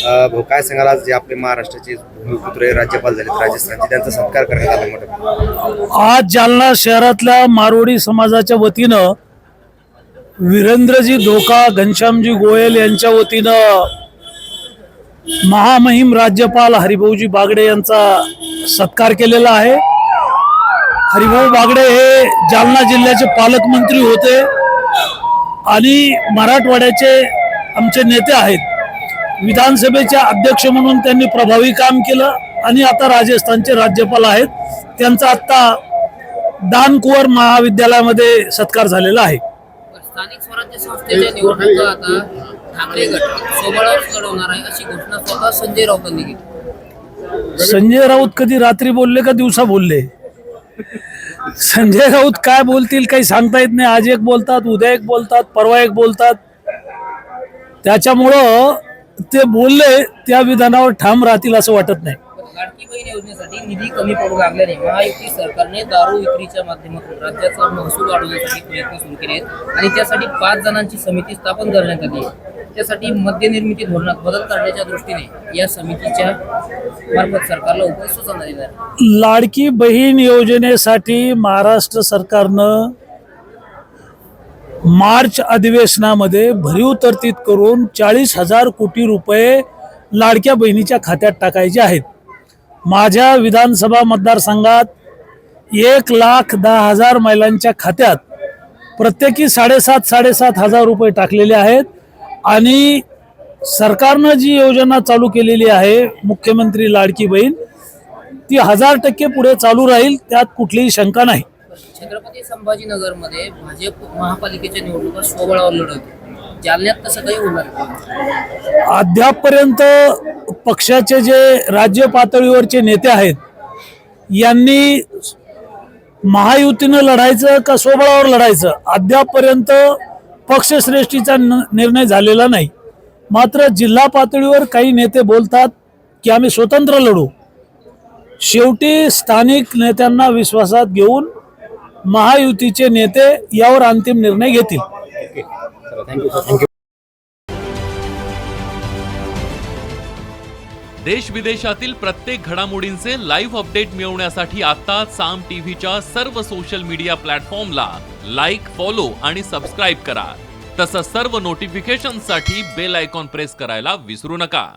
भाऊ काय सांगाल, आज जे आपले महाराष्ट्राचे भूमिपुत्र राज्यपाल झाले राजस्थानचे, त्यांचा सत्कार करण्यात आला मोठा? आज जालना शहरातल्या मारवाडी समाजाच्या वतीनं वीरेंद्रजी धोका, घनश्यामजी गोयल यांच्या वतीनं महामहिम राज्यपाल हरिभाऊजी बागडे यांचा सत्कार केलेला आहे। हरिभाऊ बागडे हे जालना जिल्ह्याचे पालकमंत्री होते आणि मराठवाड्याचे आमचे नेते आहेत। विधानसभेचे अध्यक्ष म्हणून त्यांनी प्रभावी काम केलं आणि आता राजस्थानचे राज्यपाल आहेत। त्यांचा आता दानकुवर महाविद्यालयामध्ये सत्कार झालेला आहे। स्थानिक स्वराज्य संस्थेच्या निवडणुका आता ठाकरे गट सोबळावर लढवणार आहे अशी घोषणा स्वतः संजय राऊतांनी केली। संजय राऊत कधी रात्री बोलले का दिवसा बोलले? संजय राऊत काय बोलतील काही सांगता येत नाही। आज एक बोलतात, उद्या एक बोलतात, परवा एक बोलतात। त्याच्यामुळं ते बोलले त्या विधानावर ठाम राहतील असं वाटत नाही। लाडकी बहीण योजनेसाठी निधी कमी पडू लागल्याने महायुती सरकारने दारू विक्रीच्या माध्यमातून राज्याचा महसूल वाढवण्यासाठी प्रयत्न सुरू केले आहेत आणि त्यासाठी 5 जणांची समिती स्थापन करण्यात आली आहे। त्यासाठी मद्यनिर्मिती धोरणात बदल करण्याच्या दृष्टीने या समितीच्या मार्फत सरकारला उपाय सुचवण्यात येणार आहे। लाडकी बहीण योजनेसाठी महाराष्ट्र सरकारनं मार्च अधिवेशनामध्ये भरीव तरतूद करून 40,000 कोटी रुपये लाडक्या बहिणीच्या खात्यात टाकायचे आहेत। माझ्या विधानसभा मतदारसंघात 1,10,000 महिलांच्या खात्यात प्रत्येकी 7,500 रुपये टाकलेले आहेत आणि सरकारनं जी योजना चालू केलेली आहे मुख्यमंत्री लाडकी बहीण, ती 1000% पुढे चालू राहील, त्यात कुठलीही शंका नाही। छत्रपती संभाजीनगरमध्ये भाजप महापालिकेच्या निवडणुका स्वबळावर लढवते, जालन्यात तसं काही होणार नाही। अद्यापपर्यंत पक्षाचे जे राज्य पातळीवरचे नेते आहेत यांनी महायुतीनं लढायचं का स्वबळावर लढायचं अद्यापपर्यंत पक्षश्रेष्ठीचा निर्णय झालेला नाही। मात्र जिल्हा पातळीवर काही नेते बोलतात की आम्ही स्वतंत्र लढू। शेवटी स्थानिक नेत्यांना विश्वासात घेऊन महायुतीचे नेते यावर अंतिम निर्णय घेतील। थँक्यू। देश विदेशातील प्रत्येक घडामोडींचे लाईव्ह अपडेट मिळवण्यासाठी आता साम टीव्हीच्या सर्व सोशल मीडिया प्लॅटफॉर्मला लाईक, फॉलो आणि सबस्क्राईब करा। तसंच सर्व नोटिफिकेशनसाठी बेल आयकॉन प्रेस करायला विसरू नका।